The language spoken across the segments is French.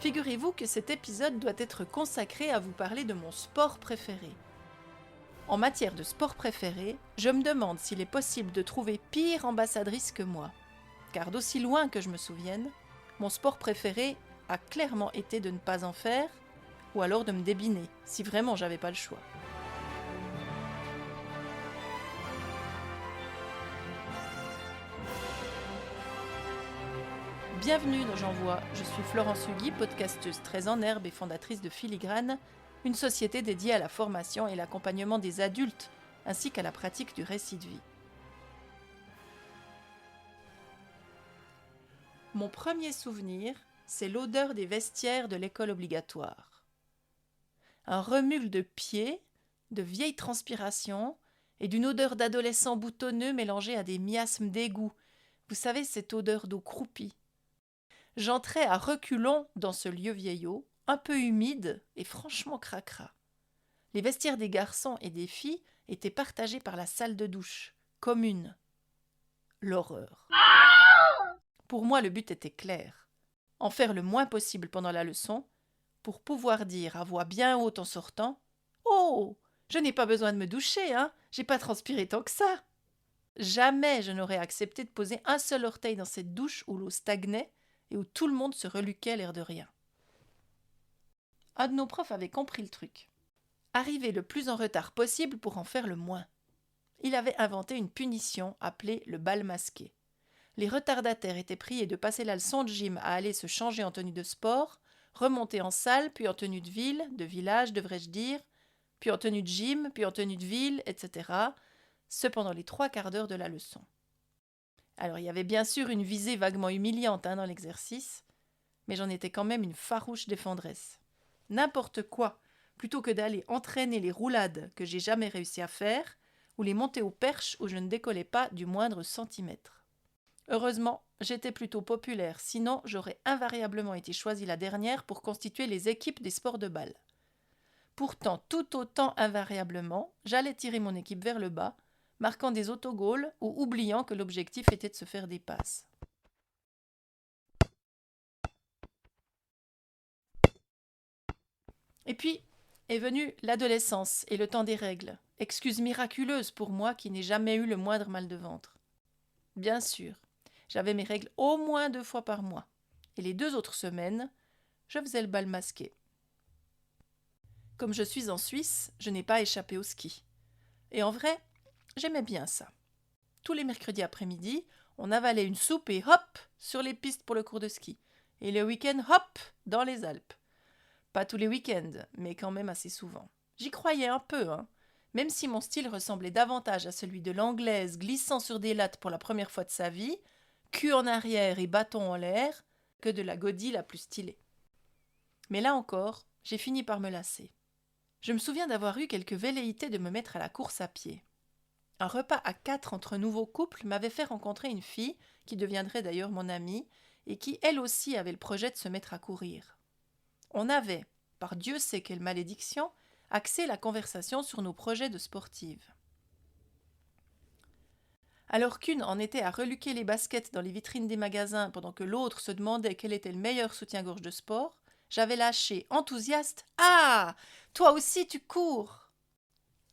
Figurez-vous que cet épisode doit être consacré à vous parler de mon sport préféré. En matière de sport préféré, je me demande s'il est possible de trouver pire ambassadrice que moi. Car d'aussi loin que je me souvienne, mon sport préféré a clairement été de ne pas en faire, ou alors de me débiner, si vraiment j'avais pas le choix. Bienvenue dans J'envoie, je suis Florence Hugui, podcasteuse très en herbe et fondatrice de Filigrane, une société dédiée à la formation et l'accompagnement des adultes, ainsi qu'à la pratique du récit de vie. Mon premier souvenir, c'est l'odeur des vestiaires de l'école obligatoire. Un remue de pieds, de vieille transpiration et d'une odeur d'adolescent boutonneux mélangée à des miasmes d'égout. Vous savez, cette odeur d'eau croupie. J'entrais à reculons dans ce lieu vieillot, un peu humide et franchement cracra. Les vestiaires des garçons et des filles étaient partagés par la salle de douche, commune. L'horreur. Pour moi, le but était clair. En faire le moins possible pendant la leçon, pour pouvoir dire à voix bien haute en sortant « Oh, je n'ai pas besoin de me doucher, hein, j'ai pas transpiré tant que ça !» Jamais je n'aurais accepté de poser un seul orteil dans cette douche où l'eau stagnait et où tout le monde se reluquait l'air de rien. Un de nos profs avait compris le truc. Arriver le plus en retard possible pour en faire le moins. Il avait inventé une punition appelée le bal masqué. Les retardataires étaient priés de passer la leçon de gym à aller se changer en tenue de sport, remonter en salle, puis en tenue de ville, de village devrais-je dire, puis en tenue de gym, puis en tenue de ville, etc. Ce pendant les 3/4 d'heure de la leçon. Alors, il y avait bien sûr une visée vaguement humiliante dans l'exercice, mais j'en étais quand même une farouche défendresse. N'importe quoi, plutôt que d'aller entraîner les roulades que j'ai jamais réussi à faire, ou les montées aux perches où je ne décollais pas du moindre centimètre. Heureusement, j'étais plutôt populaire, sinon j'aurais invariablement été choisie la dernière pour constituer les équipes des sports de balle. Pourtant, tout autant invariablement, j'allais tirer mon équipe vers le bas, marquant des autogols ou oubliant que l'objectif était de se faire des passes. Et puis est venue l'adolescence et le temps des règles, excuse miraculeuse pour moi qui n'ai jamais eu le moindre mal de ventre. Bien sûr, j'avais mes règles au moins 2 fois par mois, et les 2 autres semaines, je faisais le bal masqué. Comme je suis en Suisse, je n'ai pas échappé au ski. Et en vrai, j'aimais bien ça. Tous les mercredis après-midi, on avalait une soupe et hop, sur les pistes pour le cours de ski. Et le week-end, hop, dans les Alpes. Pas tous les week-ends, mais quand même assez souvent. J'y croyais un peu, même si mon style ressemblait davantage à celui de l'anglaise glissant sur des lattes pour la première fois de sa vie, cul en arrière et bâton en l'air, que de la godille la plus stylée. Mais là encore, j'ai fini par me lasser. Je me souviens d'avoir eu quelques velléités de me mettre à la course à pied. Un repas à 4 entre nouveaux couples m'avait fait rencontrer une fille, qui deviendrait d'ailleurs mon amie, et qui elle aussi avait le projet de se mettre à courir. On avait, par Dieu sait quelle malédiction, axé la conversation sur nos projets de sportive. Alors qu'une en était à reluquer les baskets dans les vitrines des magasins pendant que l'autre se demandait quel était le meilleur soutien-gorge de sport, j'avais lâché, enthousiaste « Ah, toi aussi tu cours !»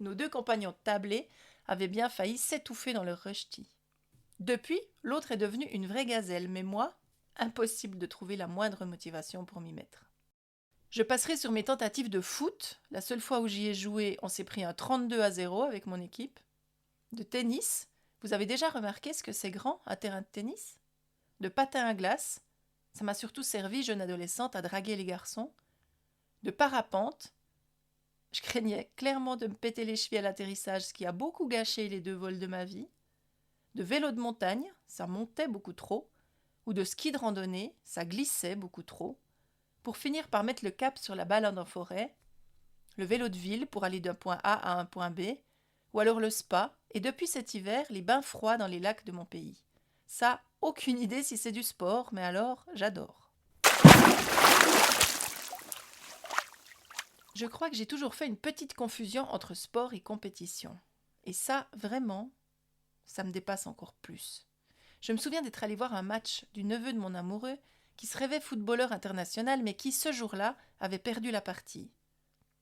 Nos 2 compagnons de tablée avaient bien failli s'étouffer dans leur rechti. Depuis, l'autre est devenue une vraie gazelle, mais moi, impossible de trouver la moindre motivation pour m'y mettre. Je passerai sur mes tentatives de foot. La seule fois où j'y ai joué, on s'est pris un 32-0 avec mon équipe. De tennis. Vous avez déjà remarqué ce que c'est grand, un terrain de tennis ? De patin à glace. Ça m'a surtout servi, jeune adolescente, à draguer les garçons. De parapente. Je craignais clairement de me péter les chevilles à l'atterrissage, ce qui a beaucoup gâché les 2 vols de ma vie. De vélo de montagne, ça montait beaucoup trop. Ou de ski de randonnée, ça glissait beaucoup trop. Pour finir par mettre le cap sur la balade en forêt, le vélo de ville pour aller d'un point A à un point B, ou alors le spa, et depuis cet hiver, les bains froids dans les lacs de mon pays. Ça, aucune idée si c'est du sport, mais alors, j'adore. Je crois que j'ai toujours fait une petite confusion entre sport et compétition. Et ça, vraiment, ça me dépasse encore plus. Je me souviens d'être allée voir un match du neveu de mon amoureux qui se rêvait footballeur international, mais qui, ce jour-là, avait perdu la partie.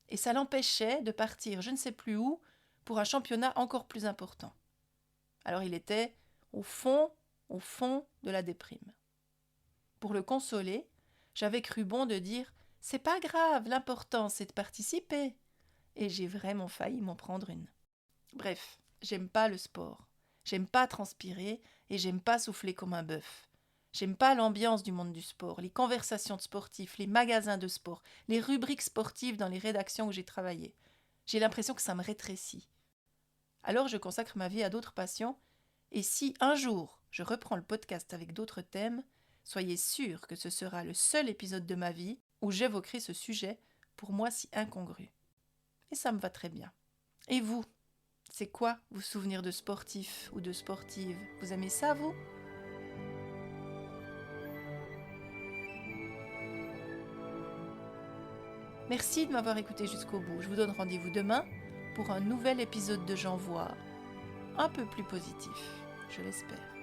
Et ça l'empêchait de partir je ne sais plus où pour un championnat encore plus important. Alors il était au fond de la déprime. Pour le consoler, j'avais cru bon de dire « C'est pas grave, l'important c'est de participer ». Et j'ai vraiment failli m'en prendre une. Bref, j'aime pas le sport. J'aime pas transpirer et j'aime pas souffler comme un bœuf. J'aime pas l'ambiance du monde du sport, les conversations de sportifs, les magasins de sport, les rubriques sportives dans les rédactions où j'ai travaillé. J'ai l'impression que ça me rétrécit. Alors je consacre ma vie à d'autres passions, et si un jour je reprends le podcast avec d'autres thèmes, soyez sûrs que ce sera le seul épisode de ma vie où j'évoquerai ce sujet pour moi si incongru. Et ça me va très bien. Et vous, c'est quoi vos souvenirs de sportifs ou de sportives? Vous aimez ça, vous? Merci de m'avoir écouté jusqu'au bout. Je vous donne rendez-vous demain pour un nouvel épisode de J'envoie, un peu plus positif, je l'espère.